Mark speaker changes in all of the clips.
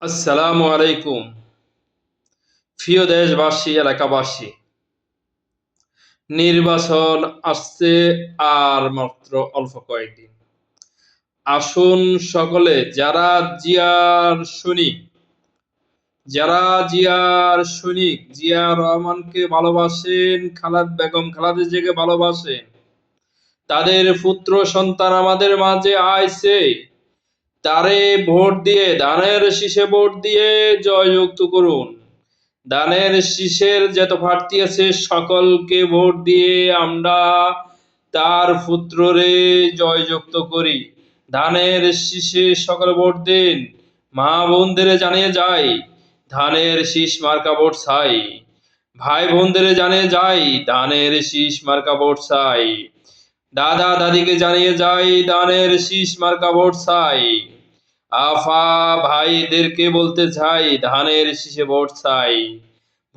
Speaker 1: আসসালামু আলাইকুম। প্রিয় দেশবাসী, এলাকাবাসী, নির্বাচন আসছে আর মাত্র অল্প কয়েকদিন। আসুন সকলে যারা জিয়ার সৈনিক জিয়া রহমানকে ভালোবাসেন, খালাদা জিয়াকে ভালোবাসেন, তাদের পুত্র সন্তান আমাদের মাঝে আইছে, তারে ভোট দিয়ে ধানের শীষে ভোট দিয়ে জয়যুক্ত করুন। ধানের শীষের যত প্রার্থী আছে সকলকে ভোট দিয়ে আমরা তার পুত্ররে জয়যুক্ত করি। ধানের শীষে সকলে ভোট দিন। মা বোনদের জানিয়ে যাই, ধানের শীষ মার্কা ভোট চাই। ভাই বোনদের জানিয়ে যাই, ধানের শীষ মার্কা ভোট চাই। দাদা দাদিকে জানিয়ে যাই, ধানের শীষ মার্কা ভোট চাই। আফা ভাইদেরকে বলতে চাই, ধানের শীষে ভোট চাই।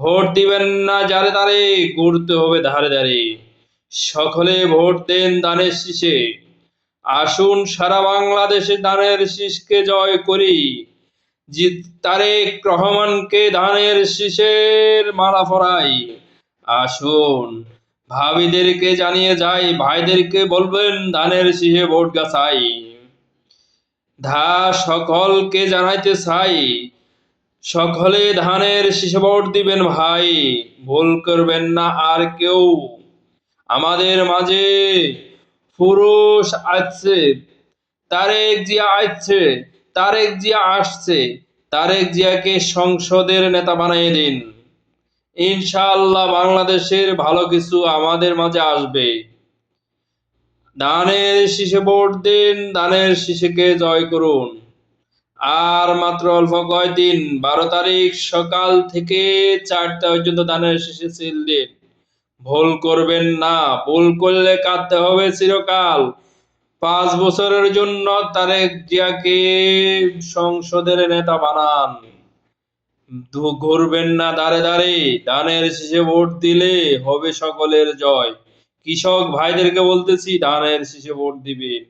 Speaker 1: ভোট দিবেন না যারে তারে, ঘুরতে হবে ধারে ধারে। সকলে ভোট দেন ধানের শীষে। আসুন সারা বাংলাদেশে ধানের শীষকে জয় করি। তারেক রহমানকে ধানের শীষের মালা পরাই। আসুন ভাবিদেরকে জানিয়ে যাই, ভাইদেরকে বলবেন ধানের শীষে ভোট গাছাই। সকলকে জানাইতে চাই, সকলে ধানের শীষে ভোট দিবেন ভাই, ভুল করবেন না আর কেউ। আমাদের মাঝে পুরুষ আসছে, তারেক জিয়া আসছে, তারেক জিয়া আসছে, তারেক জিয়াকে সংসদের নেতা বানিয়ে দিন। ইনশাআল্লাহ বাংলাদেশের ভালো কিছু আমাদের মাঝে আসবে। ধানের শীষে ভোট দিন, ধানের শীষকে জয় করুন। আর মাত্র অল্প কয়দিন, 12 তারিখ সকাল থেকে 4টা পর্যন্ত ধানের শীষে সিল দিন। ভুল করবেন না, ভুল করলে কাঁদতে হবে চিরকাল। 5 বছরের জন্য তারেক জিয়াকে সংসদের নেতা বানান। ঘুরবেন না দাঁড়ে দাঁড়ে, ধানের শীষে ভোট দিলে হবে সকলের জয়। কৃষক ভাইদেরকে বলতেছি, ধানের শীষে ভোট দিবেন।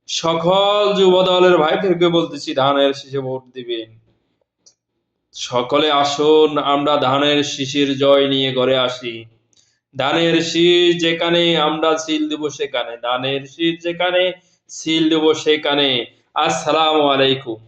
Speaker 1: সকল যুব দলের ভাইদেরকে বলতেছি, ধানের শীষে ভোট দিবেন। সকলে আসুন আমরা ধানের শীষের জয় নিয়ে ঘরে আসি। ধানের শীষ যেখানে আমরা সিল দেব সেখানে, ধানের শীষ যেখানে সিল দেব সেখানে। আসসালামু আলাইকুম।